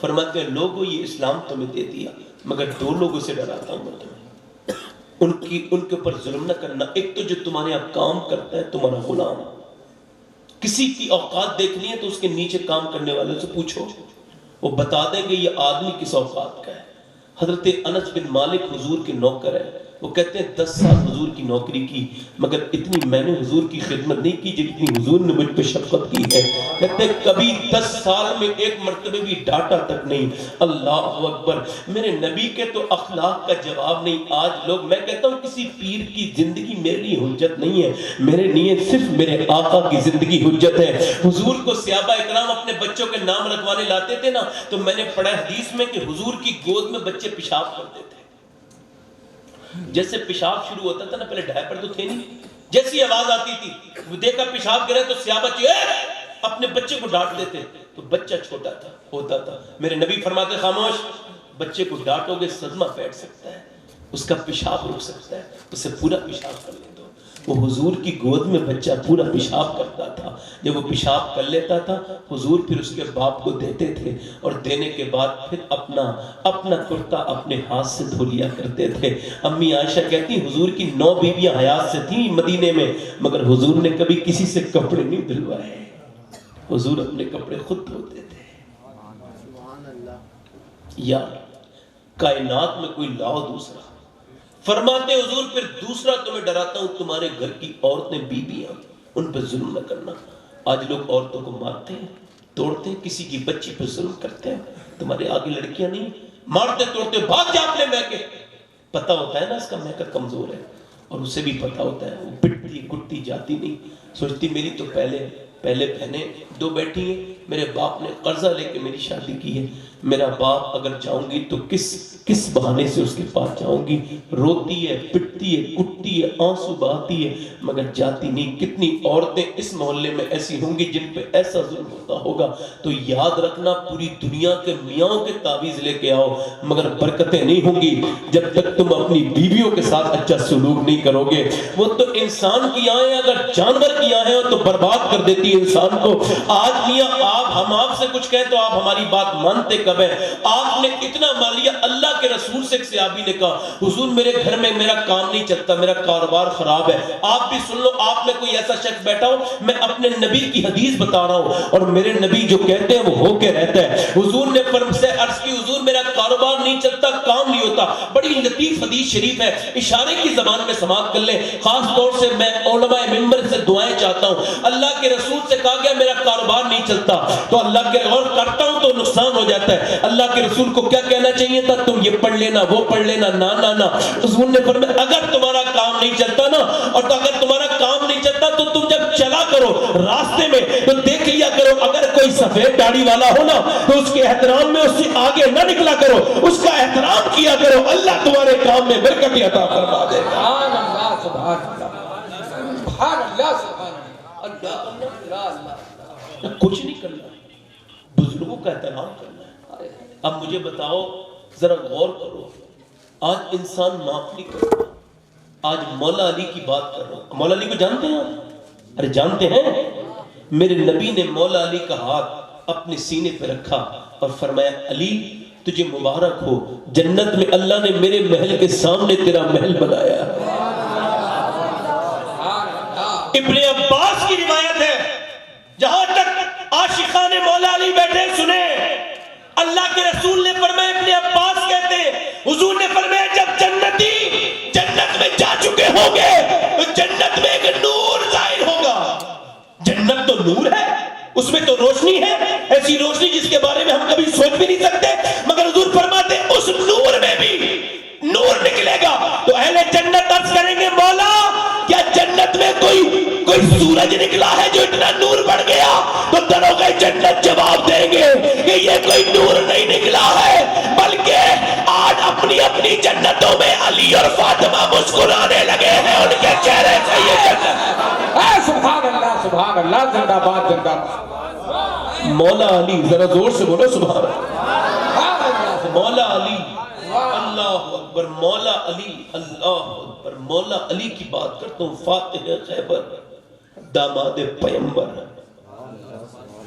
فرماتے ہیں لوگوں یہ اسلام تمہیں دے دیا مگر دو لوگوں سے ڈراتا ہوں میں تمہیں، ان کے اوپر ظلم نہ کرنا. ایک تو جو تمہارے یہاں کام کرتا ہے تمہارا غلام، کسی کی اوقات دیکھنی ہے تو اس کے نیچے کام کرنے والوں سے پوچھو، وہ بتا دیں گے یہ آدمی کس اوقات کا ہے. حضرت انس بن مالک حضور کے نوکر ہے، وہ کہتے ہیں 10 سال حضور کی نوکری کی مگر اتنی میں نے حضور کی خدمت نہیں کی جتنی حضور نے مجھ پہ شفقت کی ہے. کہتے ہیں کبھی 10 سال میں ایک مرتبہ بھی ڈانٹا تک نہیں. اللہ اکبر، میرے نبی کے تو اخلاق کا جواب نہیں. آج لوگ، میں کہتا ہوں کسی پیر کی زندگی میرے لیے حجت نہیں ہے، میرے لیے صرف میرے آقا کی زندگی حجت ہے. حضور کو صحابہ اکرام اپنے بچوں کے نام رکھوانے لاتے تھے نا، تو میں نے پڑھا حدیث میں کہ حضور کی گود میں بچے پیشاب کرتے تھے. جیسے پیشاب شروع ہوتا تھا نا، پہلے ڈائپر تو تھے نہیں، جیسی آواز آتی تھی وہ دیکھا پیشاب کرے تو صحابہ اپنے بچے کو ڈانٹ دیتے، تو بچہ چھوٹا تھا ہوتا تھا. میرے نبی فرماتے خاموش، بچے کو ڈانٹو گے صدمہ بیٹھ سکتا ہے، اس کا پیشاب رک سکتا ہے، اسے پورا پیشاب کر لے دو. وہ حضور کی گود میں بچہ پورا پیشاب کرتا تھا. جب وہ پیشاب کر لیتا تھا حضور پھر اس کے باپ کو دیتے تھے، اور دینے کے بعد پھر اپنا کرتا اپنے ہاتھ سے دھو لیا کرتے تھے. امی عائشہ کہتی حضور کی 9 بیویاں حیات سے تھیں مدینے میں، مگر حضور نے کبھی کسی سے کپڑے نہیں دھلوائے. حضور اپنے کپڑے خود دھوتے تھے. یا کائنات میں کوئی لاؤ دوسرا. فرماتے حضور پھر دوسرا تمہیں ڈراتا ہوں، تمہارے گھر کی عورتیں بیویاں ان پہ ظلم نہ کرنا. آج لوگ عورتوں کو مارتے ہیں، توڑتے ہیں، کسی کی بچی پہ ظلم کرتے ہیں. تمہارے آگے لڑکیاں نہیں مارتے توڑتے بھاگ جا اپنے میکے. پتہ ہوتا ہے نا اس کا میکا کمزور ہے، اور اسے بھی پتہ ہوتا ہے وہ پٹتی کٹتی جاتی نہیں. سوچتی میری تو پہلے بہنیں 2 بیٹھی ہیں، میرے باپ نے قرضہ لے کے میری شادی کی ہے، میرا باپ اگر جاؤں گی تو کس بہانے سے اس کے پاس جاؤں گی. روتی ہے، پٹتی ہے، کٹتی ہے، آنسو بہاتی ہے مگر جاتی نہیں. کتنی عورتیں اس محلے میں ایسی ہوں گی جن پہ ایسا ظلم ہوتا ہوگا. تو یاد رکھنا پوری دنیا کے میاں کے تعویذ لے کے آؤ مگر برکتیں نہیں ہوں گی جب تک تم اپنی بیویوں کے ساتھ اچھا سلوک نہیں کرو گے. وہ تو انسان کی آنکھیں اگر جانور کی آنکھیں ہو تو برباد کر دیتی ہے انسان کو. آج میاں ہم آپ سے کچھ کہیں تو آپ ہماری بات مانتے کب ہے؟ آپ نے اتنا مان لیا. اللہ کے رسول سے ایک صحابی نے کہا حضور میرے گھر میں میرا کام نہیں چلتا، میرا کاروبار خراب ہے. آپ بھی سن لو، آپ میں کوئی ایسا شخص بیٹھا ہو، میں اپنے نبی کی حدیث بتا رہا ہوں اور میرے نبی جو کہتے ہیں وہ ہو کے رہتا ہے. حضور نے فرمایا سے عرض کی حضور میرا کاروبار نہیں چلتا، کام نہیں ہوتا. بڑی لطیف حدیث شریف ہے، اشارے کی زبان میں سماعت کر لیں. خاص طور سے میں علماء منبر سے دعائیں چاہتا ہوں. اللہ کے رسول سے کہا گیا میرا کاروبار نہیں چلتا تو اللہ کے اور کرتا ہوں تو نقصان ہو جاتا ہے. اللہ کے رسول کو کیا کہنا چاہیے تھا؟ تم یہ پڑھ لینا وہ پڑھ لینا. نا حضور نے فرمایا اگر تمہارا کام نہیں چلتا نا، اور تو اگر تمہارا کام نہیں چلتا تو تم جب چلا کرو راستے میں تو دیکھ لیا کرو اگر کوئی سفید داڑھی والا ہو نا تو اس کے احترام میں اس سے آگے نہ نکلا کرو، اس کا احترام کیا کرو. اللہ تمہارے کام میں برکت عطا فرما دے گا. سبحان اللہ سبحان اللہ سبحان اللہ سبحان اللہ. کچھ نہیں کرنا، بزرگوں کا احترام کرنا ہے. اب مجھے بتاؤ، ذرا غور کرو، آج انسان معاف نہیں کرتا. آج مولا علی کی بات کر رہا ہوں. مولا علی کو جانتے ہیں آپ؟ ارے جانتے ہیں. میرے نبی نے مولا علی کا ہاتھ اپنے سینے پہ رکھا اور فرمایا علی تجھے مبارک ہو، جنت میں اللہ نے میرے محل کے سامنے تیرا محل بنایا. ابن عباس کی روایت ہے، جہاں تک عاشقان مولا علی بیٹھے سنے، اللہ کے رسول نے فرمایا ابن عباس کہتے حضور نے فرمایا جب جنتی جنت میں جا چکے ہوں گے تو جنت میں ایک نور ظاہر ہوگا. جنت تو نور ہے، اس میں تو روشنی ہے، ایسی روشنی جس کے بارے میں ہم کبھی سوچ بھی نہیں سکتے. مگر حضور فرماتے اس نور میں بھی نور نکلے گا تو اہل جنت عرض کریں گے مولا کیا جنت میں کوئی سورج نکلا ہے جو اتنا نور بڑھ گیا؟ تو دروغ جنت جواب دیں گے کہ یہ کوئی نور نہیں نکلا ہے بلکہ آج اپنی اپنی جنتوں میں علی اور فاطمہ مسکرانے لگے ہیں، ان کے چہرے سے یہ جنت. سبحان اللہ سبحان اللہ، زندہ باد زندہ باد. مولا علی، ذرا زور سے بولو سبحان اللہ. مولا علی، اللہ اکبر. مولا علی، اللہ اکبر. مولا علی کی بات کرتا ہوں، فاتح خیبر، داماد پیمبر.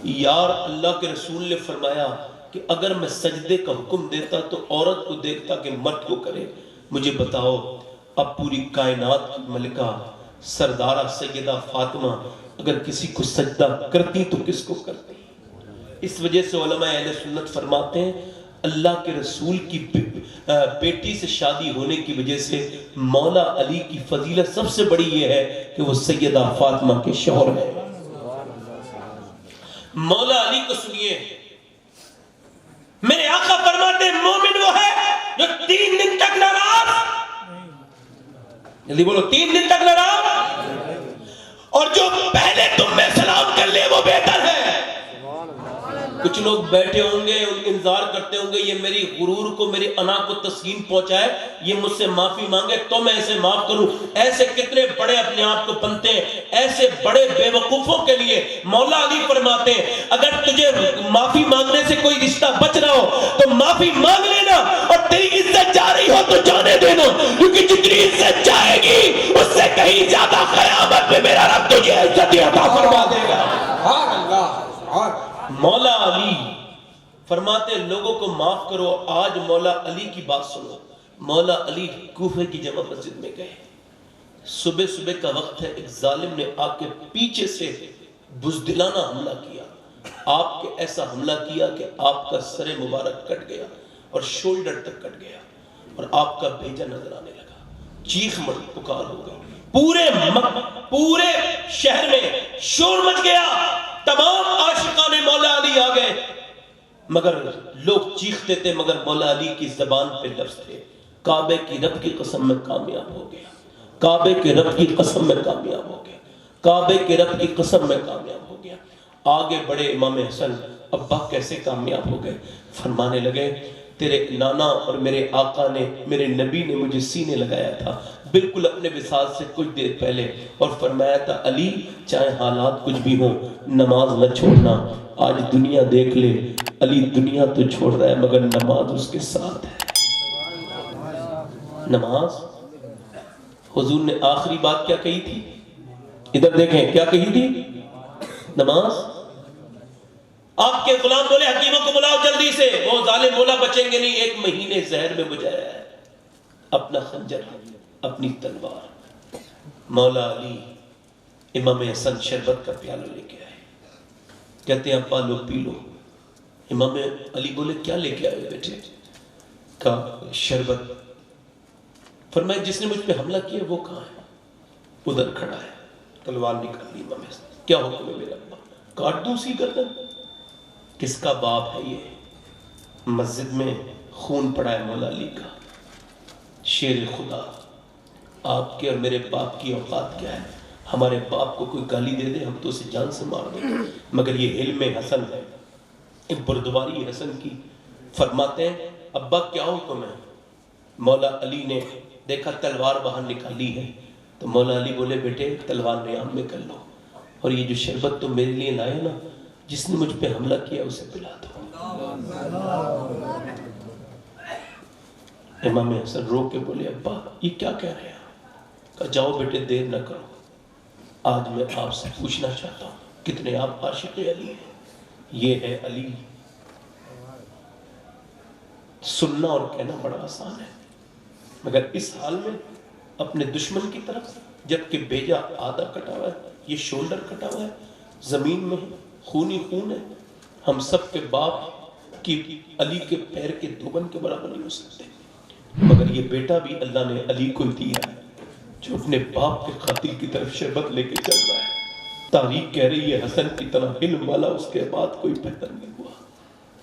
یار اللہ کے رسول نے فرمایا کہ اگر میں سجدے کا حکم دیتا تو عورت کو دیکھتا کہ مرد کو کرے. مجھے بتاؤ اب پوری کائنات کی ملکہ سردارہ سیدہ فاطمہ اگر کسی کو سجدہ کرتی تو کس کو کرتی؟ اس وجہ سے علماء اہل سنت فرماتے ہیں اللہ کے رسول کی بیٹی سے شادی ہونے کی وجہ سے مولا علی کی فضیلت سب سے بڑی یہ ہے کہ وہ سیدہ فاطمہ کے شوہر ہیں. مولا علی کو سنیے، میرے آقا فرماتے ہیں مومن وہ ہے جو 3 دن تک ناراض، جلدی بولو 3 دن تک ناراض، اور جو پہلے تم میں سلام کر لے وہ بہتر ہے. کچھ لوگ بیٹھے ہوں گے انتظار کرتے ہوں گے یہ میری غرور کو میری انا کو تسکین پہنچائے، یہ مجھ سے معافی مانگے تو میں اسے معاف کروں. ایسے کتنے بڑے اپنے آپ کو بنتے ہیں. ایسے بڑے بے وقوفوں کے لیے مولا علی فرماتے ہیں اگر تجھے معافی مانگنے سے کوئی رشتہ بچ رہا ہو تو معافی مانگ لینا، اور تیری عزت جا رہی ہو تو جانے دینا، کیونکہ جتنی عزت جائے گی اس سے کہیں زیادہ قیامت میں میرا رب تجھے عزت عطا فرما دے گا. سبحان اللہ. مولا علی فرماتے لوگوں کو معاف کرو. آج مولا علی کی بات سنو. مولا علی کوفے کی جامع مسجد میں گئے، صبح صبح کا وقت ہے، ایک ظالم نے آ کے پیچھے سے بزدلانہ حملہ کیا. آپ کے ایسا حملہ کیا کہ آپ کا سر مبارک کٹ گیا اور شولڈر تک کٹ گیا اور آپ کا بھیجا نظر آنے لگا. چیخ پکار ہو گئی، پورے شہر میں شور مچ گیا. تمام عاشقان مولا علی آ گئے، مگر لوگ چیختے تھے مگر مولا علی کی زبان پہ لفظ تھے کعبے کی رب کی قسم میں کامیاب ہو گیا، کعبے کے رب کی قسم میں کامیاب ہو گیا، کعبے کے رب کی قسم میں کامیاب ہو گیا. آگے بڑے امام حسن ابا کیسے کامیاب ہو گئے؟ فرمانے لگے تیرے نانا اور میرے آقا نے میرے نبی نے مجھے سینے لگایا تھا بالکل اپنے وصال سے کچھ دیر پہلے، اور فرمایا تھا علی چاہے حالات کچھ بھی ہوں نماز نہ چھوڑنا. آج دنیا دیکھ لے علی دنیا تو چھوڑ رہا ہے مگر نماز اس کے ساتھ ہے. نماز. حضور نے آخری بات کیا کہی تھی؟ ادھر دیکھیں کیا کہی تھی؟ نماز. آپ کے غلام بولے حکیموں کو بلاؤ جلدی سے، وہ ظالم بولا بچیں گے نہیں، 1 مہینے زہر میں بجھایا ہے اپنا خنجر اپنی تلوار. مولا علی امام حسن شربت کا پیالہ لے کے آئے، کہتے ہیں ابا لو پی لو. امام علی بولے کیا لے کے آئے بیٹے؟ کہا شربت. فرمایا جس نے مجھ پہ حملہ کیا وہ کہاں ہے؟ ادھر کھڑا ہے. تلوار نکال لی امام حسن. کیا حکم ہے میرا ابا؟ کاٹ دوں اسی گردن. کس کا باپ ہے یہ؟ مسجد میں خون پڑا ہے مولا علی کا. شیر خدا آپ کے اور میرے باپ کی اوقات کیا ہے؟ ہمارے باپ کو کوئی گالی دے دے ہم تو اسے جان سے مار دیں، مگر یہ علم حسن ہے، ایک بردباری حسن کی. فرماتے ہیں ابا کیا حکم ہے؟ مولا علی نے دیکھا تلوار باہر نکالی ہے تو مولا علی بولے بیٹے تلوار نیام میں کر لو، اور یہ جو شربت تم میرے لیے لائے نا جس نے مجھ پہ حملہ کیا اسے پلا دو. امام حسن رو کے بولے ابا یہ کیا کہہ رہے ہیں؟ کہا جاؤ بیٹے دیر نہ کرو، آج میں آپ سے پوچھنا چاہتا ہوں کتنے آپ عاشق علی ہیں؟ یہ ہے علی. سننا اور کہنا بڑا آسان ہے مگر اس حال میں اپنے دشمن کی طرف جبکہ بیجا آدھا کٹا ہوا ہے، یہ شولڈر کٹا ہوا ہے، زمین میں خون ہی خون ہے. ہم سب کے باپ کی علی کے پیر کے دوبن کے برابر نہیں ہو سکتے، مگر یہ بیٹا بھی اللہ نے علی کو دیا ہے جو اپنے باپ کے قاتل کی طرف شربت لے کے چل رہا ہے. تاریخ کہہ رہی ہے حسن کی طرح علم والا اس کے بعد کوئی بہتر نہیں ہوا.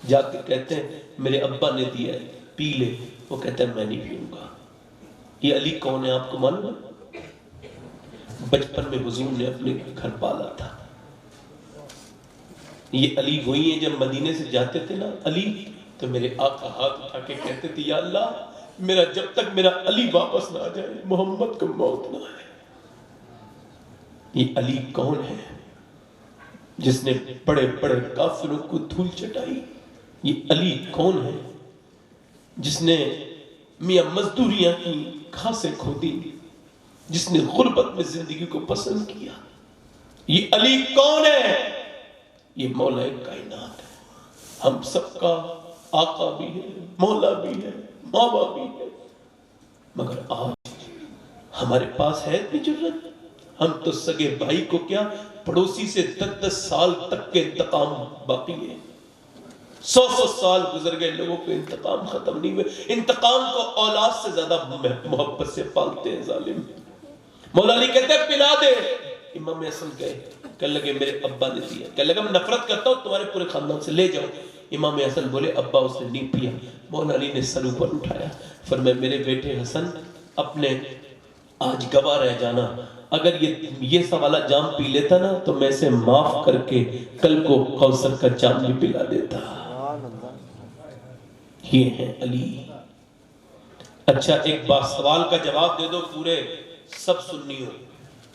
جا کے کہتے ہیں میرے ابا نے دیا ہے پی لے، وہ کہتا ہے میں نہیں پیوں گا. یہ علی کون ہے آپ کو معلوم ہے؟ بچپن میں حضور نے اپنے گھر پالا تھا. یہ علی وہی ہے جب مدینے سے جاتے تھے نا علی تو میرے آقا ہاتھ اٹھا کے کہتے تھے یا اللہ میرا جب تک میرا علی واپس نہ آ جائے محمد کو موت نہ آئے. یہ علی کون ہے جس نے بڑے بڑے کافروں کو دھول چٹائی؟ یہ علی کون ہے جس نے میاں مزدوریاں کی گھاسیں کھودی، جس نے غربت میں زندگی کو پسند کیا؟ یہ علی کون ہے؟ یہ مولا کائنات ہے، ہم سب کا آقا بھی ہے, مولا بھی ہے, ماں باپ بھی ہے, مگر آج ہمارے پاس ہے اتنی جرت؟ ہم تو سگے بھائی کو کیا, پڑوسی سے 10-10 سال تک کے انتقام باقی ہے. 100 سال گزر گئے, لوگوں کے انتقام ختم نہیں ہوئے. انتقام کو اولاد سے زیادہ محبت سے پالتے ہیں ظالم. مولا علی کہتے ہیں پلا دے. امام حسن گئے, کہنے لگے میرے ابا نے دیا. کہنے لگا میں نفرت کرتا ہوں تمہارے پورے خاندان سے, لے جاؤ. امام حسن بولے ابا اس نے نہیں پیا. مولا علی نے سر اوپر اٹھایا, فرمایا میرے بیٹے حسن اپنے آج گواہ رہ جانا, اگر یہ سوالہ جام پی لیتا نا تو میں اسے معاف کر کے کل کو کوثر کا جام بھی پلا دیتا. یہ ہے علی. اچھا ایک بات سوال کا جواب دے دو پورے سب سنیوں.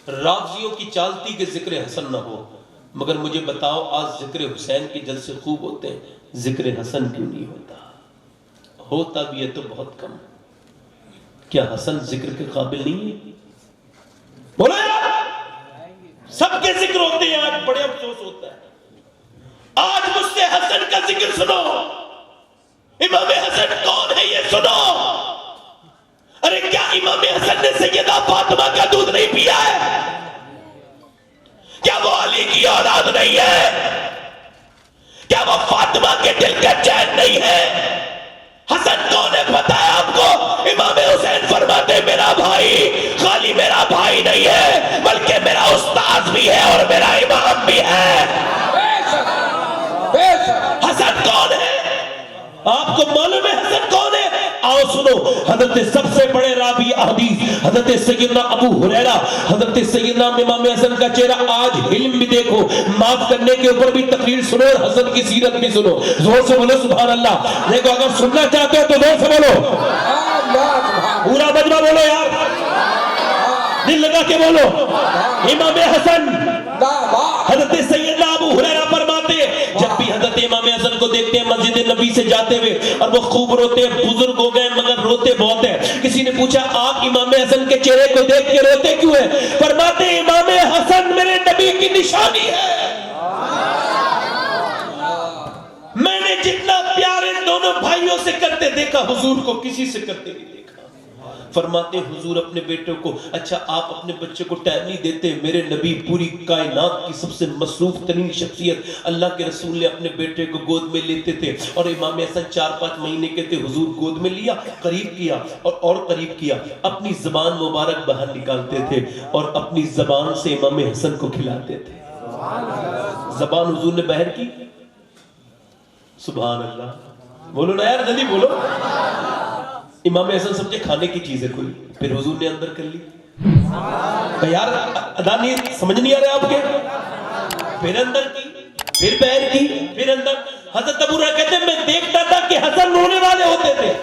رافضیوں کی چالتی کے ذکر حسن نہ ہو, مگر مجھے بتاؤ آج ذکر حسین کے جلسے خوب ہوتے ہیں, ذکر حسن کیوں نہیں ہوتا؟ ہوتا بھی ہے تو بہت کم. کیا حسن ذکر کے قابل نہیں ہے؟ بولو یار, سب کے ذکر ہوتے ہیں, آج بڑے افسوس ہوتا ہے. آج مجھ سے حسن کا ذکر سنو. امام حسن کون ہے یہ سنو. ارے کیا امام حسن نے سیدہ فاطمہ کا دودھ نہیں پیا ہے؟ کیا وہ علی کی اولاد نہیں ہے؟ کیا وہ فاطمہ کے دل کا چین نہیں ہے؟ حسن کون ہے پتا ہے آپ کو؟ امام حسین فرماتے میرا بھائی خالی میرا بھائی نہیں ہے بلکہ میرا استاد بھی ہے اور میرا امام بھی ہے. حسن کون ہے؟ آپ کو معلوم ہے حسن کون ہے؟ آؤ سنو. حضرت سب سے بڑے راوی احادیث حضرت سیدنا ابو ہریرہ, حضرت سیدنا امام حسن کا چہرہ. آج علم بھی دیکھو, معاف کرنے کے اوپر بھی تقریر سنو, حسن کی سیرت بھی سنو. زور سے بولو سبحان اللہ. دیکھو اگر سننا چاہتے ہو تو زور سے بولو, پورا مجمع بولو یار, دل لگا کے بولو. امام حسن. حضرت سیدنا ابو ہریرہ فرماتے جب بھی حضرت امام حسن کو دیکھتے ہیں مسجد نبی سے جاتے ہوئے اور وہ خوب روتے ہیں, بزرگ ہو گئے مگر روتے بہت ہیں. کسی نے پوچھا آپ امام حسن کے چہرے کو دیکھ کے روتے کیوں ہیں؟ فرماتے امام حسن میرے نبی کی نشانی ہے. میں نے جتنا پیار ان دونوں بھائیوں سے کرتے دیکھا حضور کو کسی سے کرتے نہیں دیکھا. فرماتے حضور اپنے بیٹے کو, اچھا آپ اپنے بچے کو ٹائم نہیں دیتے. میرے نبی پوری کائنات کی سب سے مصروف ترین شخصیت, اللہ کے رسول نے اپنے بیٹے کو گود میں لیتے تھے اور امام حسن 4-5 مہینے کے تھے. حضور گود میں لیا, قریب کیا اور قریب کیا, اپنی زبان مبارک باہر نکالتے تھے اور اپنی زبان سے امام حسن کو کھلاتے تھے. زبان حضور نے باہر کی. سبحان اللہ. بولو نا یار, جلدی بولو. امام حسن سمجھے کھانے کی چیز ہے کوئی, پھر حضور نے اندر کر لی. یار ادا نہیں, سمجھ نہیں آ رہا آپ کے؟ پھر اندر کی, پھر پیر کی, پھر اندر. حضرت ابو ہریرہ کہتے ہیں میں دیکھتا تھا کہ حسن رونے والے ہوتے تھے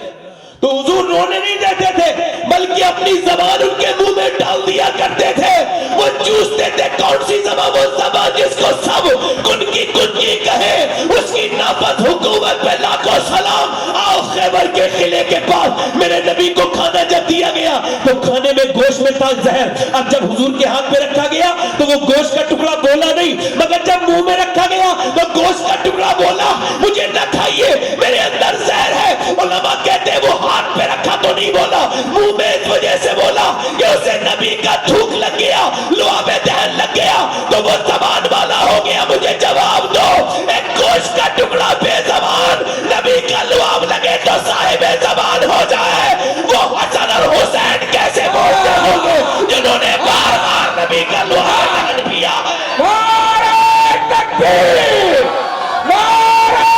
تو حضور رونے نہیں دیتے تھے بلکہ اپنی زبان ان کے منہ میں ڈال دیا کرتے تھے. وہ چوستے تھے. کون سی زبان؟ وہ زبان جس کو سب کنکی کنکی کہے. اس کی نافذ حکومت پہ لاکھوں سلام. آؤ خیبر کے قلعے کے پاس میرے نبی کو کھانا جب دیا گیا تو کھانے میں گوشت میں تھا زہر. اب جب حضور کے ہاتھ پہ رکھا گیا تو وہ گوشت کا ٹکڑا بولا نہیں, مگر جب منہ میں رکھا گیا تو گوشت کا ٹکڑا بولا مجھے نہ کھائیے میرے اندر زہر ہے. علماء کہتے ہیں وہ ہاتھ پہ رکھا تو نہیں بولا, منہ میں اس وجہ سے بولا کہ اسے نبی کا تھوک لگ گیا, لعاب دہن لگ گیا تو وہ زبان والا ہو گیا. مجھے جواب دو, ایک گوشت کا ٹکڑا بے زبان نبی کا لعاب لگے تو صاحب زبان ہو جائے. وہ حسن اور حسین کیسے بولتے ہوں گے جنہوں نے بار بار نبی کا لعاب دہن پیا ہے. نعرہ تکبیر, نعرہ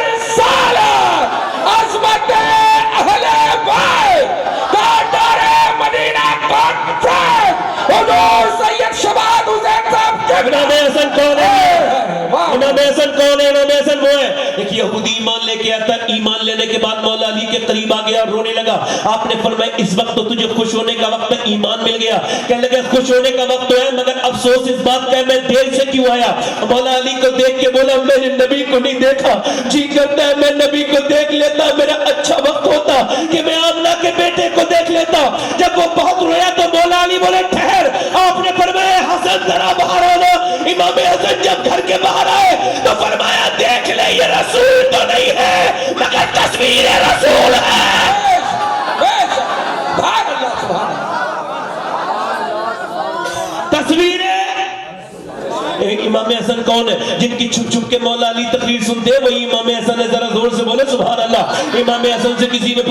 رسالت, عظمت اہل بیت, تاجدار مدینہ کانفرنس حضور سید شباب حسین صاحب. امام حسن کون ہے؟ امام حسن کون ہے؟ امام حسن وہ ہے ایک یہودی ایمان لے کے آتا. ایمان لینے کے بعد مولا علی کے قریب آ گیا اور رونے لگا. آپ نے فرمایا اس وقت تو تجھے خوش ہونے کا وقت ہے, ایمان مل گیا. کہنے لگا خوش ہونے کا وقت تو ہے مگر افسوس اس بات کا ہے میں دیر سے کیوں آیا. مولا علی کو دیکھ کے بولا میں نے نبی کو نہیں دیکھا, جی کرتا ہے میں نبی کو دیکھ لیتا, میرا اچھا وقت ہوتا کہ میں آمنہ کے بیٹے کو دیکھ لیتا. جب وہ بہت رویا تو مولا علی بولے ٹھہر. آپ نے فرمایا حسن ذرا باہر آنا. امام حسن جب گھر کے باہر آئے تو فرمایا دیکھ لے یہ رسول تو نہیں ہے مگر تصویر رسول ہے. تصویریں. امام حسن کون ہے؟ جن کی چھپ چھپ کے مولا علی تقریر سنتے ہیں وہی امام حسن ہے. ذرا زور سے بولے سبحان اللہ. امام حسن سے کسی نے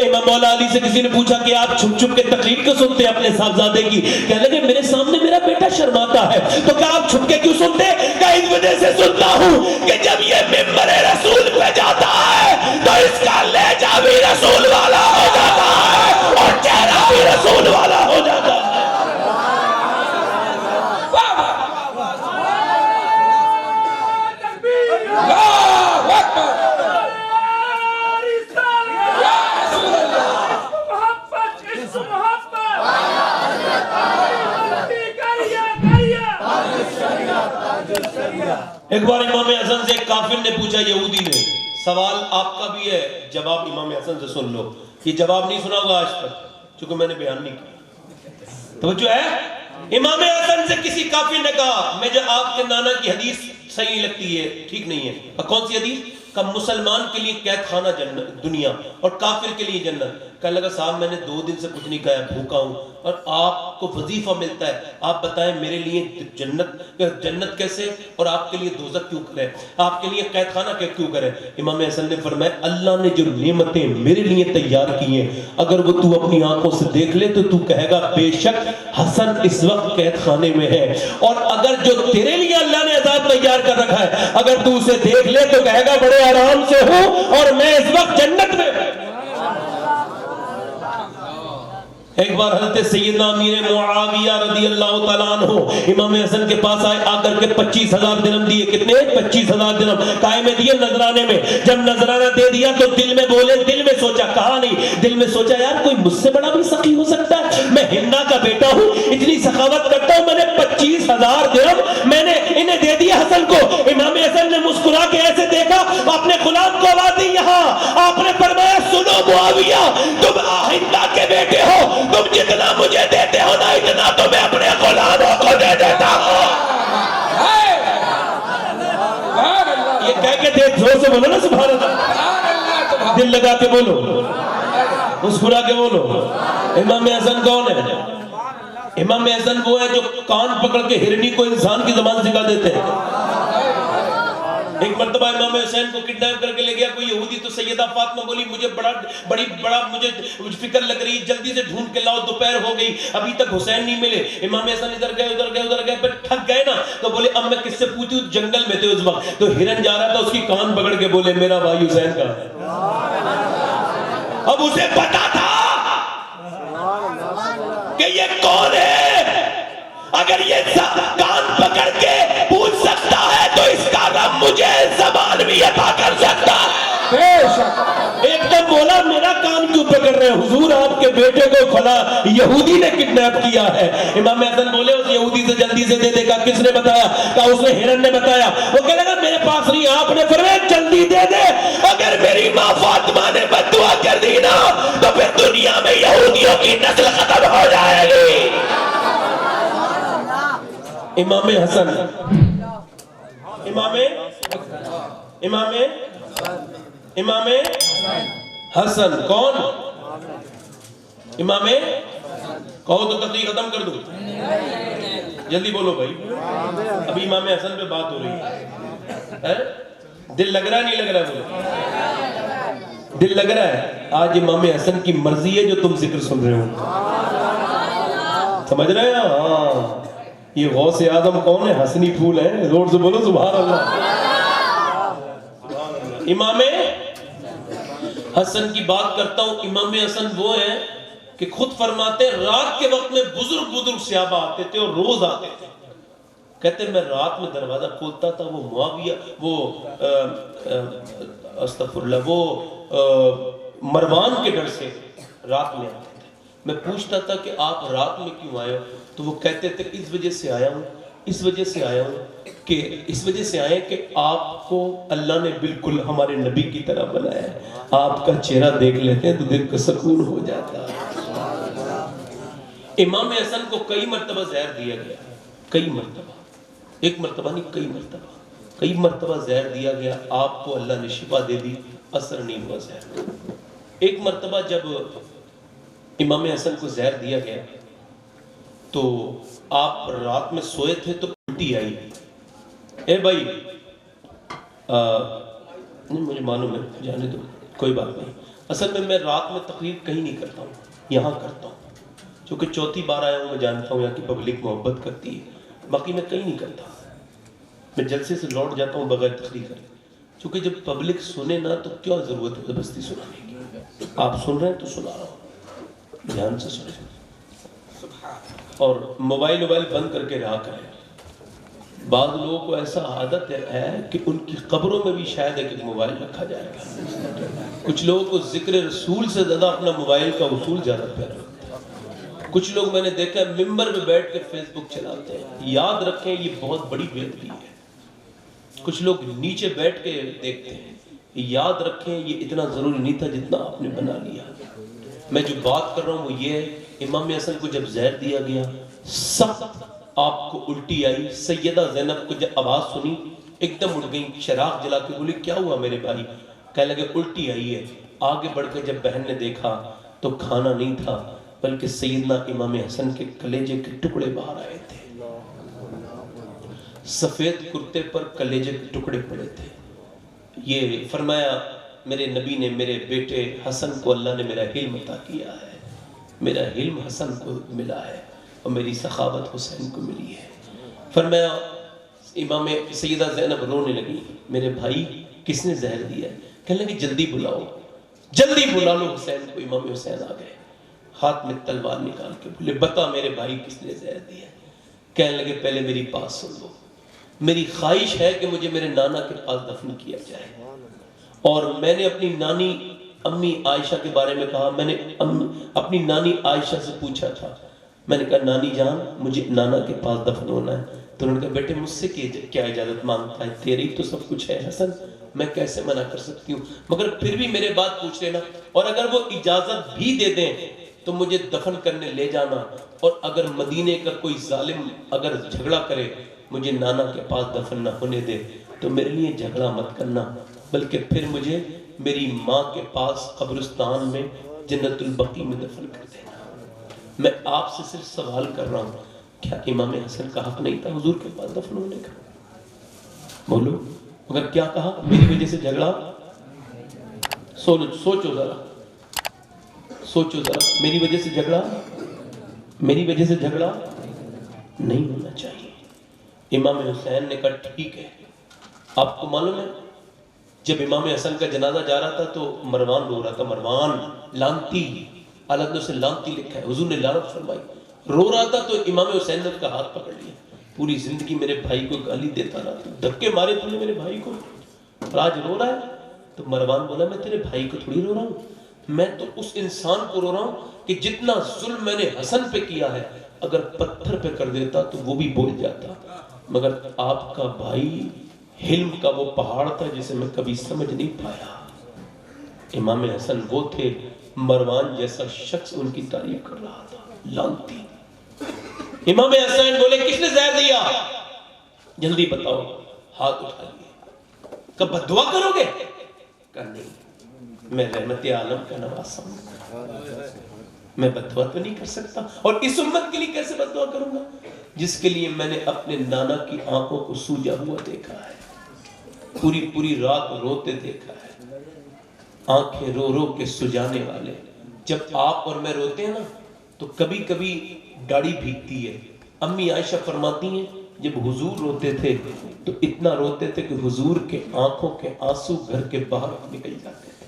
امام مولا علی سے کسی نے پوچھا کہ آپ چھپ چھپ کے تقریر کیوں سنتے ہیں اپنے صاحبزادے کی؟ کہنے لگے میرے سامنے میرا بیٹا شرماتا ہے. تو کہا آپ چھپ کے کیوں سنتے؟ کہ اس وجہ سے سنتا ہوں کہ جب یہ ممبر رسول پہ جاتا ہے تو اس کا لہجہ بھی رسول والا ہو جاتا ہے اور چہرہ بھی رسول والا ہو جاتا ہے. ایک بار امام حسن سے ایک کافر نے پوچھا یہودی نے, سوال آپ کا بھی ہے, جواب امام حسن سے سن لو. یہ جواب نہیں سنا ہوگا آج تک چونکہ میں نے بیان نہیں کیا. توجہ ہے. امام حسن سے کسی کافر نے کہا مجھے آپ کے نانا کی حدیث صحیح نہیں لگتی ہے, ٹھیک نہیں ہے. کون سی حدیث؟ کہ مسلمان کے لیے قید خانہ جنت دنیا اور کافر کے لیے جنت. کہنے لگا صاحب میں نے 2 دن سے کچھ نہیں کھایا, بھوکا ہوں, اور آپ کو وظیفہ ملتا ہے, آپ بتائیں میرے لیے جنت کیسے اور آپ کے لیے دوزخ کیوں کرے, آپ کے لیے قید خانہ کیوں کرے؟ امام حسن نے فرمایا اللہ نے جو نعمتیں میرے لیے تیار کی ہیں اگر وہ تو اپنی آنکھوں سے دیکھ لے تو کہے گا بے شک حسن اس وقت قید خانے میں ہے, اور اگر جو تیرے لیے اللہ نے عذاب تیار کر رکھا ہے اگر تو اسے دیکھ لے تو کہے گا بڑے آرام سے ہوں اور میں اس وقت جنت میں. ایک بار حضرت سیدنا امیر معاویہ رضی اللہ تعالیٰ عنہ امام حسن کے پاس آئے, آ کر کے 25,000 درہم دیے. کتنے؟ 25,000 درہم قائم دیے نذرانے میں. جب نذرانہ دے دیا تو دل میں بولے, دل میں سوچا, کہا نہیں, دل میں سوچا یار کوئی مجھ سے بڑا بھی سخی ہو سکتا ہے, میں ہمنا کا بیٹا ہوں, اتنی سخاوت کرتا ہوں, میں نے 25,000 درہم میں نے انہیں دے دیا حسن کو. امام حسن نے مسکرا کے ایسے دیکھا, اپنے غلام کو آواز دی یہاں. آپ نے فرمایا سنو معاویہ, تم ہمنا کے بیٹے ہو, تم جتنا مجھے دیتے ہو نا اتنا تو میں اپنے غلاموں کو دے دیتا ہوں. یہ کہہ کے دیکھ زور سے بولو نا سبحان اللہ, دل لگا کے بولو, مسکرا کے بولو. امام حسن کون ہے؟ امام حسن وہ ہے جو کان پکڑ کے ہرنی کو انسان کی زبان سکھا دیتے ہیں. ایک مرتبہ امام حسین کو کڈنیپ کر کے لے گیا کوئی یہودی, تو سیدہ فاطمہ بولی مجھے بڑا مجھے فکر لگ رہی, جلدی سے ڈھونڈ کے لاؤ, دوپہر ہو گئی ابھی تک حسین نہیں ملے. امام حسین ادھر گئے پھر تھک گئے نا, تو بولے اب میں کس سے پوچھوں, جنگل میں تھے اس وقت, تو ہرن جا رہا تھا, اس کی کان پکڑ کے بولے میرا بھائی حسین کا ہے. اب اسے پتا تھا کہ یہ کون ہے, اگر یہ کان پکڑ کے پوچھ سکتا ہے تو اس کا رب مجھے زبان بھی عطا کر سکتا ہے. ایک تو بولا میرا کان کیوں پکڑ رہے ہیں حضور, آپ کے بیٹے کو فلاں یہودی نے کڈنیپ کیا ہے. امام حسن بولے اس یہودی سے جلدی سے دے دے. کہا کس نے بتایا؟ کہا اس نے ہرن نے بتایا. وہ کہنے لگا میرے پاس نہیں, آپ نے فرمایا جلدی دے دے, اگر میری ماں فاطمہ نے بد دعا کر دی نا تو پھر دنیا میں یہودیوں کی نسل ختم ہو جائے گی. امام حسن امام حسن کون؟ امام کہو تو تقریر ختم کر دو, جلدی بولو بھائی, ابھی امام حسن پہ بات ہو رہی ہے. دل لگ رہا ہے نہیں لگ رہا؟ بولو دل لگ رہا ہے. آج امام حسن کی مرضی ہے جو تم ذکر سن رہے ہو, سمجھ رہے ہیں؟ ہاں, یہ غوث اعظم کون ہے؟ حسنی پھول ہے. زور سے بولو سبحان اللہ. امام حسن کی بات کرتا ہوں. امام حسن وہ ہیں کہ خود فرماتے رات کے وقت میں بزرگ صحابہ آتے تھے اور روز آتے تھے. کہتے میں رات میں دروازہ کھولتا تھا, وہ معاویہ استغفر اللہ وہ مروان کے ڈر سے رات میں آتے تھے. میں پوچھتا تھا کہ آپ رات میں کیوں آئے ہو, تو وہ کہتے تھے اس وجہ سے آیا ہوں کہ اس وجہ سے آئے کہ آپ کو اللہ نے بالکل ہمارے نبی کی طرح بنایا ہے. آپ کا چہرہ دیکھ لیتے ہیں تو دل کو سکون ہو جاتا ہے. امام حسن کو کئی مرتبہ زہر دیا گیا, کئی مرتبہ, ایک مرتبہ نہیں کئی مرتبہ زہر دیا گیا. آپ کو اللہ نے شفا دے دی, اثر نہیں ہوا زہر کا۔ ایک مرتبہ جب امام حسن کو زہر دیا گیا تو آپ رات میں سوئے تھے تو الٹی آئی۔ اے بھائی نہیں مجھے معلوم ہے، جانے دو، کوئی بات نہیں۔ اصل میں رات میں تقریر کہیں نہیں کرتا ہوں، یہاں کرتا ہوں، چونکہ چوتھی بار آیا ہوں، میں جانتا ہوں یہاں کی پبلک محبت کرتی ہے، باقی میں کہیں نہیں کرتا۔ میں جلسے سے لوٹ جاتا ہوں بغیر تقریر کرے، چونکہ جب پبلک سنے نا تو کیا ضرورت ہے زبردستی سنانے کی؟ آپ سن رہے ہیں تو سنا رہا ہوں، دھیان سے سنیں اور موبائل بند کر کے رہا کریں۔ بعض لوگوں کو ایسا عادت ہے کہ ان کی قبروں میں بھی شاید ایک موبائل رکھا جائے گا۔ کچھ لوگوں کو ذکر رسول سے زیادہ اپنا موبائل کا اصول زیادہ پیارا ہوتا ہے۔ کچھ لوگ میں نے دیکھا ہے ممبر پہ بیٹھ کے فیس بک چلاتے ہیں۔ یاد رکھیں یہ بہت بڑی بے ادبی ہے۔ کچھ لوگ نیچے بیٹھ کے دیکھتے ہیں، یاد رکھیں یہ اتنا ضروری نہیں تھا جتنا آپ نے بنا لیا۔ میں جو بات کر رہا ہوں وہ یہ ہے، امام حسن کو جب زہر دیا گیا سخت آپ کو الٹی آئی۔ سیدہ زینب کو جب آواز سنی ایک دم اٹھ گئی، چراغ جلا کے بولی کیا ہوا میرے بھائی؟ کہنے لگے الٹی آئی ہے۔ آگے بڑھ کے جب بہن نے دیکھا تو کھانا نہیں تھا بلکہ سیدنا امام حسن کے کلیجے کے ٹکڑے باہر آئے تھے۔ سفید کرتے پر کلیجے کے ٹکڑے پڑے تھے۔ یہ فرمایا میرے نبی نے میرے بیٹے حسن کو اللہ نے میرا علم عطا کیا ہے، میرا علم حسن کو ملا ہے اور میری سخاوت حسین کو ملی ہے۔ فرمایا امام سیدہ زینب رونے لگی، میرے بھائی کس نے زہر دیا ہے؟ کہنے لگے جلدی بلاؤ، جلدی بلا لو حسین کو۔ امام حسین آ گئے، ہاتھ میں تلوار نکال کے بولے بتا میرے بھائی کس نے زہر دیا ہے؟ کہنے لگے پہلے میری بات سن لو، میری خواہش ہے کہ مجھے میرے نانا کے پاس دفن کیا جائے۔ اور میں نے اپنی نانی امی عائشہ کے بارے میں کہا، میں نے اپنی نانی عائشہ سے پوچھا تھا، میں نے کہا نانی جان مجھے نانا کے پاس دفن ہونا ہے، تو انہوں نے کہا بیٹے مجھ سے کیا اجازت مانگتا ہے، تیرے ہی تو سب کچھ ہے حسن، میں کیسے منع کر سکتی ہوں، مگر پھر بھی میرے بات پوچھ لینا، اور اگر وہ اجازت بھی دے دیں تو مجھے دفن کرنے لے جانا، اور اگر مدینے کا کوئی ظالم اگر جھگڑا کرے مجھے نانا کے پاس دفن نہ ہونے دے تو میرے لیے جھگڑا مت کرنا، بلکہ پھر مجھے میری ماں کے پاس قبرستان میں جنت البقیع میں دفن کر دینا۔ میں آپ سے صرف سوال کر رہا ہوں، کیا امام حسن کا حق نہیں تھا حضور کے پاس دفن ہونے کا؟ بولو، مگر کیا کہا میری وجہ سے جھگڑا؟ سوچو ذرا، میری وجہ سے جھگڑا نہیں ہونا چاہیے۔ امام حسین نے کہا ٹھیک ہے۔ آپ کو معلوم ہے جب امام حسن کا جنازہ جا رہا تھا تو مروان رو رہا تھا، مروان لانتی، علامہ سے لانتی لکھا ہے، حضور نے لعنت فرمائی، رو رہا تھا تو امام حسین نے اس کا ہاتھ پکڑ لیا، پوری زندگی میرے بھائی کو گالی دیتا رہا، دھکے مارے تم نے میرے بھائی کو اور آج رو رہا ہے؟ تو مروان بولا میں تیرے بھائی کو تھوڑی رو رہا ہوں، میں تو اس انسان کو رو رہا ہوں کہ جتنا ظلم میں نے حسن پہ کیا ہے اگر پتھر پہ کر دیتا تو وہ بھی بول جاتا، مگر آپ کا بھائی حلم کا وہ پہاڑ تھا جسے میں کبھی سمجھ نہیں پایا۔ امام حسن وہ تھے، مروان جیسا شخص ان کی تعریف کر رہا تھا، لانتی۔ امام حسین بولے کس نے زہر دیا؟ جلدی بتاؤ، ہاتھ اٹھا لیے۔ کب بددعا کرو گے؟ کہا نہیں، میں رحمت عالم کا نواسا ہوں، میں بددعا تو نہیں کر سکتا، اور اس امت کے لیے کیسے بددعا کروں گا جس کے لیے میں نے اپنے نانا کی آنکھوں کو سوجا ہوا دیکھا ہے، پوری رات روتے دیکھا ہے، آنکھیں رو رو کے سجانے والے۔ جب آپ اور میں روتے ہیں نا تو کبھی کبھی داڑھی بھیگتی ہے۔ امی عائشہ فرماتی ہیں جب حضور روتے تھے تو اتنا روتے تھے کہ حضور کے آنکھوں کے آنسو گھر کے باہر نکل جاتے تھے۔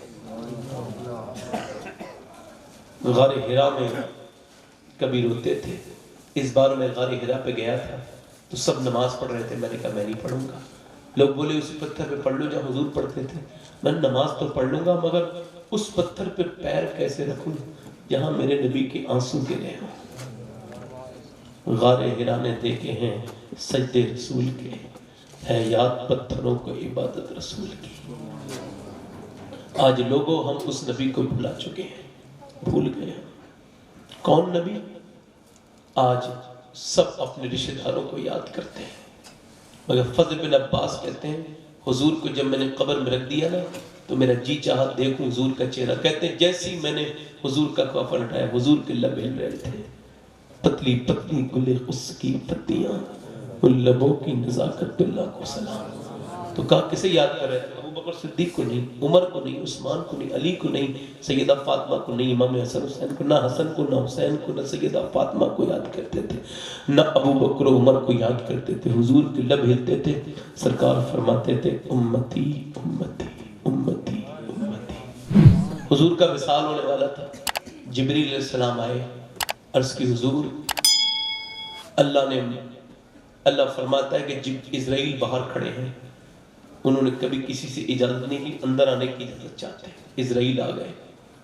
غار حرا میں کبھی روتے تھے۔ اس بار میں غار حرا پہ گیا تھا تو سب نماز پڑھ رہے تھے، میں نے کہا میں نہیں پڑھوں گا۔ لوگ بولے اسی پتھر پہ پڑھ لو جہاں حضور پڑھتے تھے، میں نماز تو پڑھ لوں گا مگر اس پتھر پہ پیر کیسے رکھوں جہاں میرے نبی کے آنسو گرے ہوں۔ غار حرا نے دیکھے ہیں سجدے رسول کے، ہے یاد پتھروں کو عبادت رسول کی۔ آج لوگوں ہم اس نبی کو بھلا چکے ہیں، بھول گئے ہیں۔ کون نبی؟ آج سب اپنے رشتہ داروں کو یاد کرتے ہیں، مگر فضل بن عباس کہتے ہیں حضور کو جب میں نے قبر میں رکھ دیا نا تو میرا جی چاہا دیکھوں حضور کا چہرہ. کہتے ہیں جیسی میں نے حضور کا کفن اٹھایا, حضور کے لب ہل رہے تھے, پتلی پتلی گلے اس کی پتیاں, ان لبوں کی نزاکت پہ اللہ کو سلام. تو کہا کسے یاد کر رہے ہیں؟ ابو بکر صدیق کو نہیں, عمر کو نہیں, عثمان کو نہیں, علی کو نہیں, سیدہ فاطمہ کو نہیں, امام حسن حسین کو, نہ حسن کو, نہ حسین کو, نہ سیدہ فاطمہ کو یاد کرتے تھے, نہ ابو بکر و عمر کو یاد کرتے تھے. حضور کے لب ہلتے تھے, سرکار فرماتے تھے امتی امتی امتی امتی. حضور کا وصال ہونے والا تھا. جبریل علیہ السلام آئے, عرض کی حضور اللہ فرماتا ہے کہ جب اسرائیل باہر کھڑے ہیں, انہوں نے کبھی کسی سے اجازت نہیں لی, اندر آنے کی اجازت چاہتے ہیں. اسرائیل آ گئے,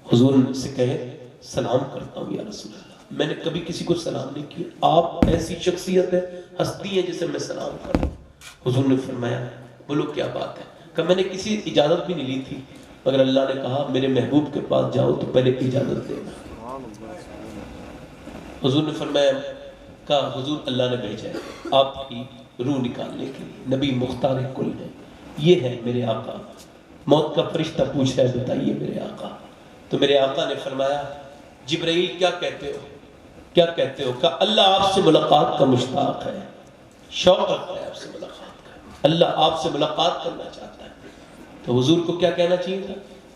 حضور سے کہے سلام کرتا ہوں یا رسول اللہ. میں نے کبھی کسی کو سلام نہیں کیا, آپ ایسی شخصیت ہے, ہستی ہے جسے میں سلام کروں. حضور نے فرمایا بولو کیا بات ہے؟ کہ میں نے کسی اجازت بھی نہیں لی تھی, مگر اللہ نے کہا میرے محبوب کے پاس جاؤ تو پہلے اجازت دینا. حضور نے فرمایا کہا حضور اللہ نے بھیجا ہے آپ کی روح نکالنے کے لیے, نبی مختار کل ہے, یہ ہے میرے آقا. موت کا فرشتہ پوچھ رہا ہے بتائیے میرے آقا. تو میرے آقا نے فرمایا جبرائیل کیا کہتے ہو, کیا کہتے ہو؟ کہ اللہ آپ سے ملاقات کا مشتاق ہے, شوق رکھتا ہے آپ سے ملاقات کا, اللہ آپ سے ملاقات کرنا چاہتا ہے. تو حضور کو کیا کہنا چاہیے تھا؟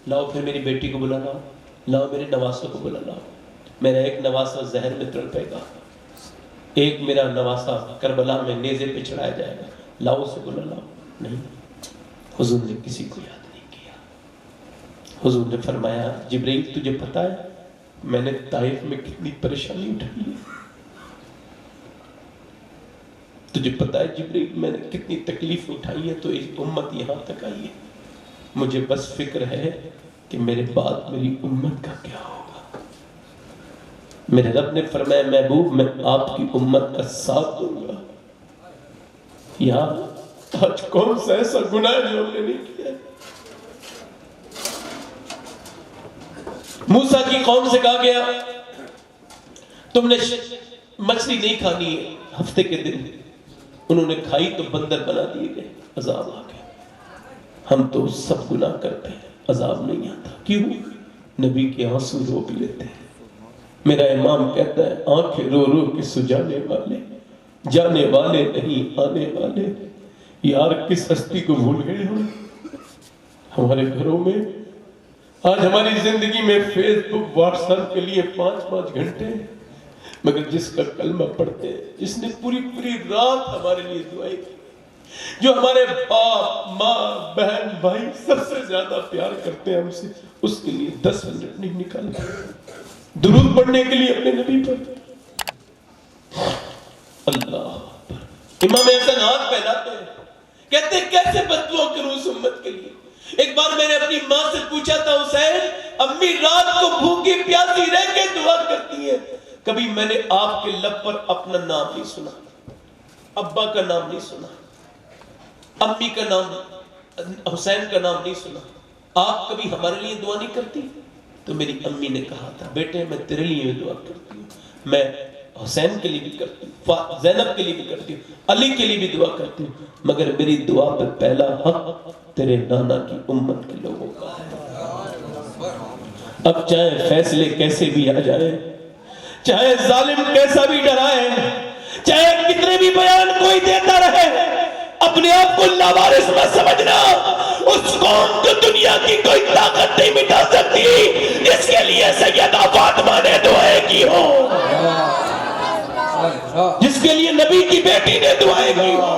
لاؤ پھر میری بیٹی کو بلا لاؤ, لاؤ میرے نواسوں کو بلا لاؤ. میرا ایک نواسا زہر میں تڑپے گا, ایک میرا نواسا کربلا میں نیزے پہ چڑھایا جائے گا, لاؤ اسے بلا لاؤ. نہیں, حضور نے کسی کو یاد نہیں کیا. حضور نے فرمایا جبرائیل تجھے پتا ہے میں نے طائف میں کتنی پریشانی اٹھائی ہے؟ تجھے پتا ہے جبرائیل میں نے کتنی تکلیف اٹھائی ہے تو ایک امت یہاں تک آئی ہے. مجھے بس فکر ہے کہ میرے بعد میری امت کا کیا ہوگا. میرے رب نے فرمایا محبوب میں آپ کی امت کا ساتھ دوں گا. یار آج کون سا ایسا گناہ جو ہم نے نہیں کیا. موسیٰ کی قوم سے کہا گیا تم نے مچھلی نہیں کھانی ہے ہفتے کے دن, انہوں نے کھائی تو بندر بنا دیے گئے, عذاب آ گیا. ہم تو سب گناہ کرتے ہیں, عذاب نہیں آتا. کیوں؟ نبی کے آنسو روک لیتے ہیں. میرا امام کہتا ہے آنکھیں رو رو کے سجانے والے, جانے والے نہیں آنے والے. یار کس ہستی کو بھول گئے ہم. ہمارے گھروں میں آج ہماری زندگی میں فیس بک واٹس ایپ کے لیے 5-5 گھنٹے, مگر جس کا کلمہ پڑھتے ہیں, جس نے پوری رات ہمارے لیے دعائیں کی, جو ہمارے باپ ماں بہن بھائی سب سے زیادہ پیار کرتے ہیں ہم سے, اس کے لیے 10 منٹ نہیں نکالتے درود پڑھنے کے لیے اپنے نبی پر. اللہ امام حسن ہاتھ پھیلاتے ہیں, کہتے ہیں کیسے بددعا کروں اس امت کے لیے. ایک بار میں نے اپنی ماں سے پوچھا تھا حسین امی رات کو بھوکی پیاسی رہ کے دعا کرتی ہیں, کبھی میں نے آپ کے لب پر اپنا نام نہیں سنا, ابا کا نام نہیں سنا, امی کا نام, حسین کا نام نہیں سنا. آپ کبھی ہمارے لیے دعا نہیں کرتی؟ تو میری امی نے کہا تھا بیٹے میں تیرے لیے دعا کرتی ہوں, میں حسین کے لیے بھی کرتی ہوں, زینب کے لیے بھی کرتی ہوں, علی کے لیے بھی دعا کرتی ہوں, مگر میری دعا پہ پہلا حق تیرے نانا کی امت کے لوگوں کا ہے. اب چاہے فیصلے کیسے بھی آ جائے, چاہے ظالم کیسا بھی ڈرائے, چاہے کتنے بھی بیان کوئی دیتا رہے, اپنے آپ کو لاوارث نہ سمجھنا. اس قوم کو دنیا کی کوئی طاقت نہیں مٹا سکتی جس کے لیے سیدہ فاطمہ نے دعائیں کی ہو, جس کے لیے نبی کی بیٹی نے دعائیں کی ہو.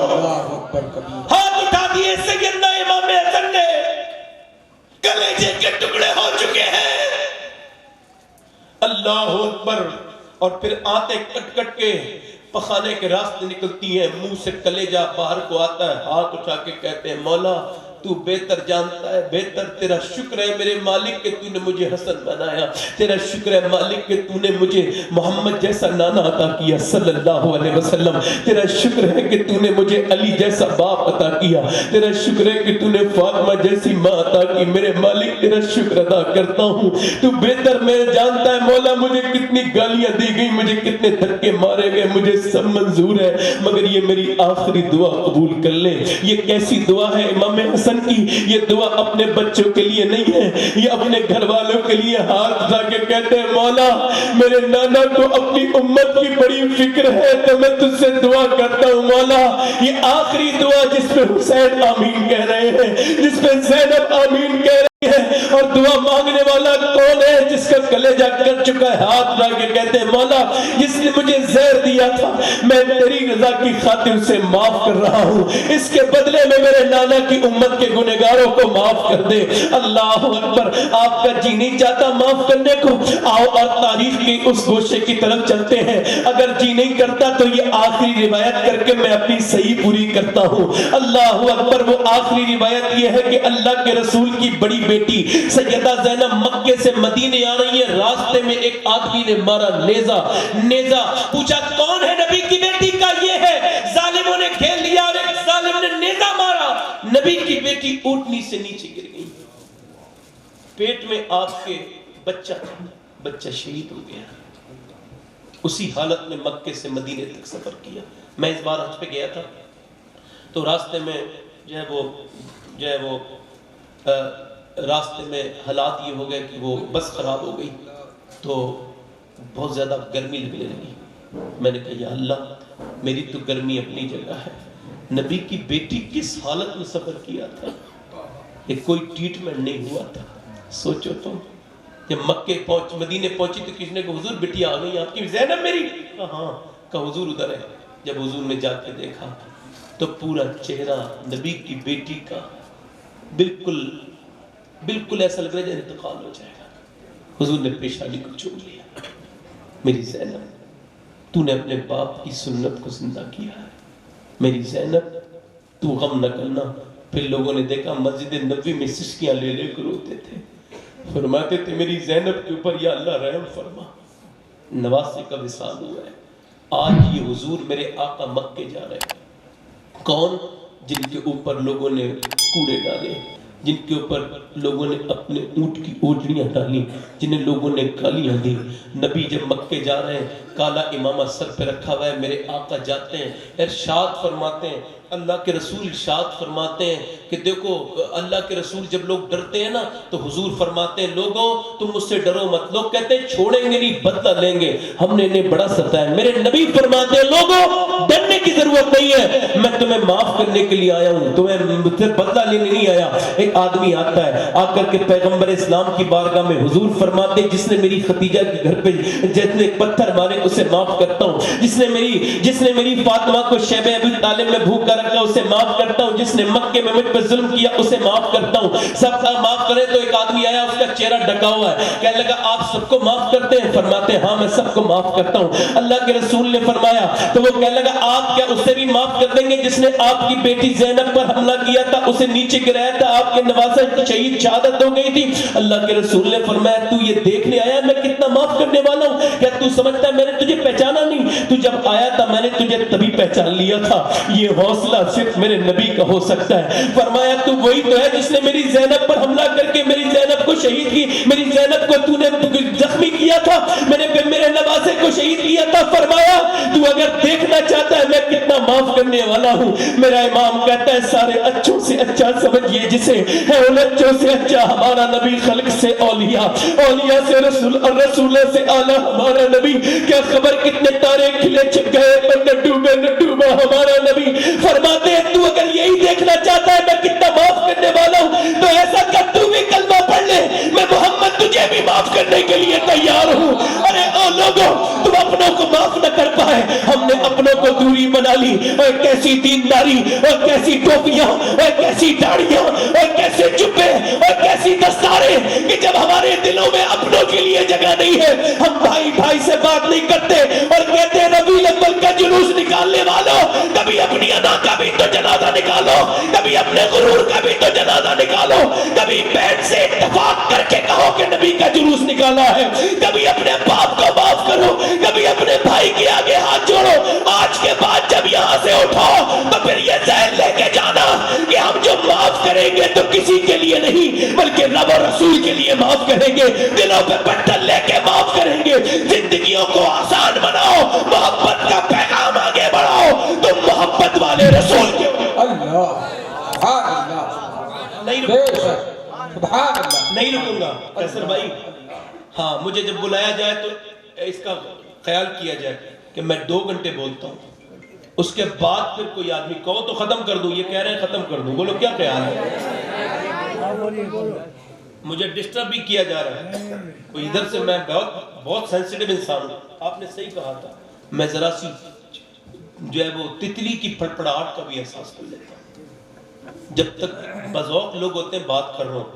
ہاتھ اٹھا دیے سیدنا امام حسن نے, کلیجے کے ٹکڑے ہو چکے ہیں. اللہ اکبر. اور پھر آتے کٹ کٹ کے پخانے کے راستے نکلتی ہیں, منہ سے کلیجہ باہر کو آتا ہے, ہاتھ اٹھا کے کہتے ہیں مولا تو بہتر جانتا ہے, بہتر. تیرا شکر ہے میرے مالک کہ تو نے مجھے حسن بنایا, تیرا شکر ہے مالک کہ تو نے مجھے محمد جیسا نانا عطا کیا صلی اللہ علیہ وسلم, تیرا شکر ہے کہ تو نے مجھے علی جیسا باپ عطا کیا, تیرا شکر ہے کہ تو نے فاطمہ جیسی ماں عطا کی. میرے مالک تیرا شکر ادا کرتا ہوں, تو بہتر میں جانتا ہے مولا مجھے کتنی گالیاں دی گئی, مجھے کتنے دھکے مارے گئے, مجھے سب منظور ہے, مگر یہ میری آخری دعا قبول کر لے. یہ کیسی دعا ہے؟ امام حسن حسن کی یہ دعا اپنے بچوں کے لیے نہیں ہے، یہ اپنے گھر والوں کے لیے ہاتھ اٹھا کے کہتے ہیں مولا میرے نانا کو اپنی امت کی بڑی فکر ہے تو میں تجھ سے دعا کرتا ہوں مولا یہ آخری دعا جس پہ حسین آمین کہہ رہے ہیں، جس پہ زینب آمین کہہ رہے ہیں، اور دعا مانگنے والا کون ہے؟ جس کا کلیجہ کر چکا ہے، ہاتھ اٹھا کے کہتے ہیں مولا جس نے مجھے زہر دیا تھا میں تیری رضا کی خاطر اسے معاف کر رہا ہوں، اس کے بدلے میں میرے نانا کی امت کے گنہگاروں کو معاف کر دے۔ اللہ اکبر، آپ کا جی نہیں چاہتا معاف کرنے کو؟ آؤ اور تاریخ کی اس گوشے کی طرف چلتے ہیں، اگر جی نہیں کرتا تو یہ آخری روایت کر کے میں اپنی صحیح پوری کرتا ہوں۔ اللہ اکبر، وہ آخری روایت یہ ہے کہ اللہ کے رسول کی بڑی بیٹی سیدہ زینب مکے سے مدینے آ رہی ہے، راستے میں ایک آدمی نے مارا نیزہ، پوچھا کون ہے؟ نبی کی بیٹی کا یہ ہے، ظالموں نے گھیر لیا اور ایک ظالم نے نیزہ مارا، نبی کی بیٹی اونٹنی سے نیچے گر گئی، پیٹ میں آپ کے بچہ شہید ہو گیا۔ اسی حالت میں مکے سے مدینے تک سفر کیا۔ میں اس بار حج پہ گیا تھا تو راستے میں جو ہے وہ راستے میں حالات یہ ہو گئے کہ وہ بس خراب ہو گئی تو بہت زیادہ گرمی لگنے لگی۔ میں نے کہا یا اللہ میری تو گرمی اپنی جگہ ہے، نبی کی بیٹی کس حالت میں سفر کیا تھا، یہ کوئی ٹریٹمنٹ نہیں ہوا تھا۔ سوچو تم جب مدینے پہنچی تو کسی نے کہا حضور بیٹی آ گئی آپ کی، زینب میری؟ ہاں، کہا حضور ادھر ہے۔ جب حضور نے جا کے دیکھا تو پورا چہرہ نبی کی بیٹی کا بالکل ایسا لگ رہا ہے جیسے انتقال ہو جائے گا۔ حضور نے پیشانی کو چوم لیا، میری زینب تو نے اپنے باپ کی سنت کو زندہ کیا ہے، میری زینب تو غم نہ کرنا۔ پھر لوگوں نے دیکھا مسجد نبوی میں سسکیاں لے لے کر روتے تھے، فرماتے تھے میری زینب کے اوپر یا اللہ رحم فرما۔ نواسے کا وصال ہوا ہے، آج یہ حضور میرے آقا مکے جا رہے ہیں، کون؟ جن کے اوپر لوگوں نے کوڑے ڈالے، جن کے اوپر لوگوں نے اپنے اونٹ کی اوجڑیاں ڈالی، جنہیں لوگوں نے گالیاں دی۔ نبی جب مکے جا رہے ہیں کالا امامہ سر پہ رکھا ہوا ہے، میرے آقا جاتے ہیں، ارشاد فرماتے ہیں، اللہ کے رسول ارشاد فرماتے ہیں کہ دیکھو اللہ کے رسول جب لوگ ڈرتے ہیں نا تو حضور فرماتے ہیں لوگوں تم مجھ سے ڈرو مت۔ لوگ کہتے ہیں چھوڑیں گے نہیں، بدلہ لیں گے، ہم نے انہیں بڑا ستایا۔ میرے نبی فرماتے ہیں لوگوں ڈرنے کی ضرورت نہیں ہے، میں تمہیں معاف کرنے کے لیے آیا ہوں، تمہیں مجھ سے بدلہ لینے نہیں آیا۔ ایک آدمی آتا ہے، آ کر کے پیغمبر اسلام کی بارگاہ میں حضور فرماتے ہیں جس نے میری ختیجہ کے گھر پہ جس نے پتھر مارے اسے معاف کرتا ہوں، جس نے میری فاطمہ کو شیب ابی طالب میں بھوکا رکھا اسے معاف کرتا ہوں، جس نے مکے میں مجھ پر ظلم کیا اسے معاف کرتا ہوں۔ سب کا معاف کرے تو ایک آدمی آیا، اس کا چہرہ ڈھکا ہوا ہے، کہنے لگا آپ سب کو معاف کرتے ہیں؟ فرماتے ہیں ہاں میں سب کو معاف کرتا ہوں۔ اللہ کے رسول نے فرمایا تو وہ کہنے لگا آپ کیا اسے بھی معاف کر دیں گے جس نے آپ کی بیٹی زینب پر حملہ کیا تھا، اسے نیچے گرایا تھا، آپ کے نواسہ شہید شہادت ہو گئی تھی؟ اللہ کے رسول نے فرمایا تو یہ دیکھنے آیا میں کتنا معاف کرنے والا ہوں، کیا تو سمجھتا ہے میں نے تجھے پہچانا نہیں؟ تو جب آیا تھا میں نے تجھے تبھی پہچان لیا تھا۔ یہ حوصلہ صرف میرے نبی کا ہو سکتا ہے۔ فرمایا تو وہی تو ہے جس نے میری زینب پر حملہ کر کے میری زینب کو شہید کی، میری زینب کو تو نے زخمی کیا تھا، میرے نواسے کو شہید کیا تھا۔ فرمایا تو اگر دیکھنا چاہتا ہے میں کتنا معاف کرنے والا ہوں، میرا امام کہتا ہے سارے اچھوں سے اچھا سمجھیے جسے ہے، ان اچھوں سے اچھا ہمارا نبی، خلق سے اولیاء، اولیاء سے رسول اور رسولوں سے اعلیٰ ہمارا نبی۔ کیا خبر کتنے تارے کھلے چھپ گئے پر نہ ڈوبا ہمارا نبی۔ فرماتے ہیں تو اگر یہی دیکھنا چاہتا ہے میں کتنا معاف کرنے والا ہوں تو ایسا کر تو بھی کلمہ پڑھ لے، میں محمد تجھے بھی معاف کرنے کے لیے تیار ہوں۔ ارے او لوگوں تم اپنوں کو معاف نہ کر پائے، ہم نے اپنوں کو دوری بنا لی۔ اور کیسی دینداری، اور کیسی ٹوپیاں، اور کیسی داڑیاں، اور کیسے جبے، اور کیسی دستاریں کہ جب ہمارے دلوں میں اپنوں کے لیے جگہ نہیں ہے ہم بھائی سے بات نہیں کرتے اور کہتے ہیں ربیع الاول کا جلوس نکالنے والوں کبھی اپنی انا کا بھی تو جنازہ نکالو، کبھی اپنے غرور کا بھی تو جنازہ نکالو، کبھی بہن سے اتفاق کر کے کہو کہ نبی کا جلوس نکالا ہے، کبھی اپنے باپ کو معاف کرو، کبھی اپنے بھائی کے آگے ہاتھ جوڑو۔ آج کے بعد جب یہاں سے اٹھو تو پھر یہ ذہن لے کے جانا کہ ہم جو معاف کریں گے تو کسی کے لیے نہیں بلکہ رب اور رسول کے لیے معاف کریں گے، دلوں پہ پتھر لے کے معاف کریں گے۔ زندگیوں کو آسان بناؤ، محبت کا پیغام آگے بڑھاؤ، تم محبت والے رسول کے اللہ اللہ نہیں رکوں گا قیصر بھائی. ہاں مجھے جب بلایا جائے تو اس کا خیال کیا جائے کہ میں 2 گھنٹے بولتا ہوں, اس کے بعد پھر کوئی آدمی کہو تو ختم کر دوں, یہ کہہ رہے ہیں ختم کر دوں. بولو کیا خیال ہے؟ مجھے ڈسٹرب بھی کیا جا رہا ہے کوئی ادھر سے. میں بہت سینسیٹیو انسان ہوں. آپ نے صحیح کہا تھا, میں ذرا سی جو ہے وہ تتلی کی پھڑپڑاہٹ کا بھی احساس کر لیتا ہوں. جب تک بذوق لوگ ہوتے ہیں بات کر رہا ہوں,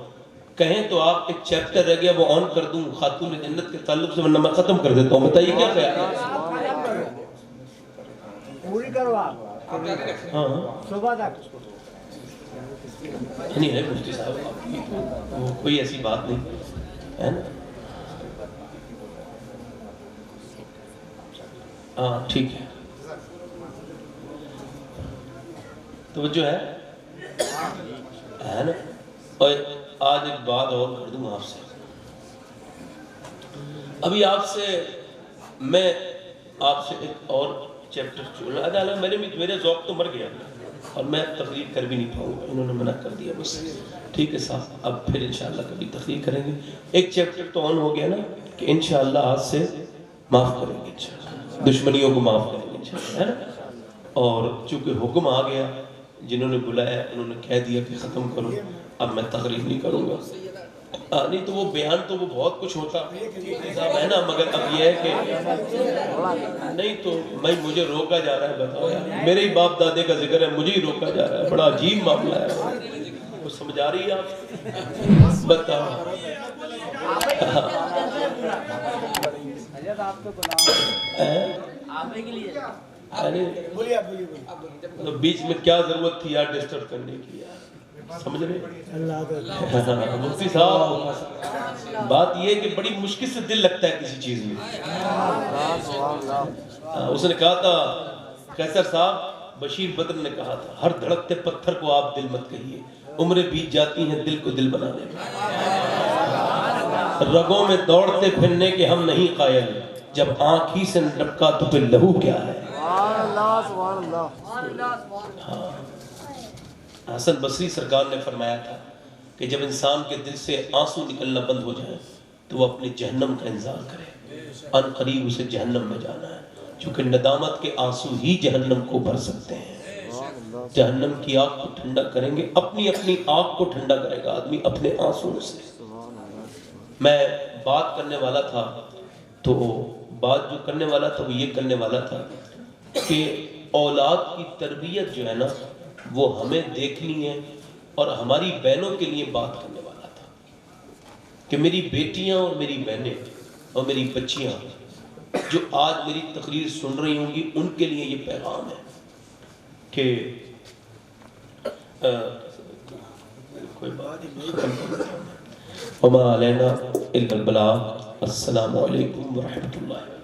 کہیں تو آپ ایک چیپٹر رہ گیا وہ آن کر دوں خاتون جنت کے تعلق سے, ورنہ میں ختم کر دیتا ہوں. بتائیے کیا خیال ہے؟ پوری کرو آپ. ہاں صبح تک نہیں ہے مفتی صاحب, وہ کوئی ایسی بات نہیں ہے نا. ہاں ٹھیک ہے, توجہ ہے نا. اور آج ایک بات اور کر دوں آپ سے. ابھی آپ سے میں ایک اور چیپٹر چلا, میرے ذوق تو مر گیا اور میں تقریر کر بھی نہیں پاؤں گا, انہوں نے منع کر دیا بس. ٹھیک ہے صاحب, اب پھر انشاءاللہ کبھی تقریر کریں گے. ایک چیپٹر تو آن ہو گیا نا کہ انشاءاللہ آج سے معاف کریں گے, انشاءاللہ دشمنیوں کو معاف کریں گے انشاءاللہ, ہے نا. اور چونکہ حکم آ گیا, جنہوں نے بلایا انہوں نے کہہ دیا کہ ختم کرو, اب میں تقریر نہیں کروں گا. نہیں تو وہ بیان تو وہ بہت کچھ ہوتا صاحب ہے نا, مگر اب یہ ہے کہ نہیں تو مجھے روکا جا رہا ہے. بتاؤ یار, میرے ہی باپ دادے کا ذکر ہے, مجھے ہی روکا جا رہا ہے. بڑا عجیب معاملہ ہے. وہ سمجھا رہی ہے آپ؟ بتاؤ تو بیچ میں کیا ضرورت تھی یار ڈسٹرب کرنے کی یار, سمجھ رہے مفتی صاحب. بات یہ کہ بڑی مشکل سے دل لگتا ہے کسی چیز میں. اس نے کہا تھا قیصر صاحب, بشیر بدر نے کہا تھا, ہر دھڑکتے پتھر کو آپ دل مت کہیے, عمریں بیت جاتی ہیں دل کو دل بنانے میں. رگوں میں دوڑتے پھرنے کے ہم نہیں قائل, جب آنکھ ہی سے ڈبکا تو پھر لہو کیا ہے. حسن بصری سرکار نے فرمایا تھا کہ جب انسان کے دل سے آنسو نکلنا بند ہو جائے تو وہ اپنے جہنم کا انتظار کرے, ان قریب اسے جہنم میں جانا ہے, چونکہ ندامت کے آنسو ہی جہنم کو بھر سکتے ہیں. جہنم کی آگ کو ٹھنڈا کریں گے, اپنی آگ کو ٹھنڈا کرے گا آدمی اپنے آنسو سے. میں بات کرنے والا تھا تو بات جو کرنے والا تھا وہ یہ کرنے والا تھا کہ اولاد کی تربیت جو ہے نا وہ ہمیں دیکھنی ہے, اور ہماری بہنوں کے لیے بات کرنے والا تھا کہ میری بیٹیاں اور میری بہنیں اور میری بچیاں جو آج میری تقریر سن رہی ہوں گی, ان کے لیے یہ پیغام ہے کہ کوئی بات وما علینا الا البلاغ. السلام علیکم ورحمۃ اللہ.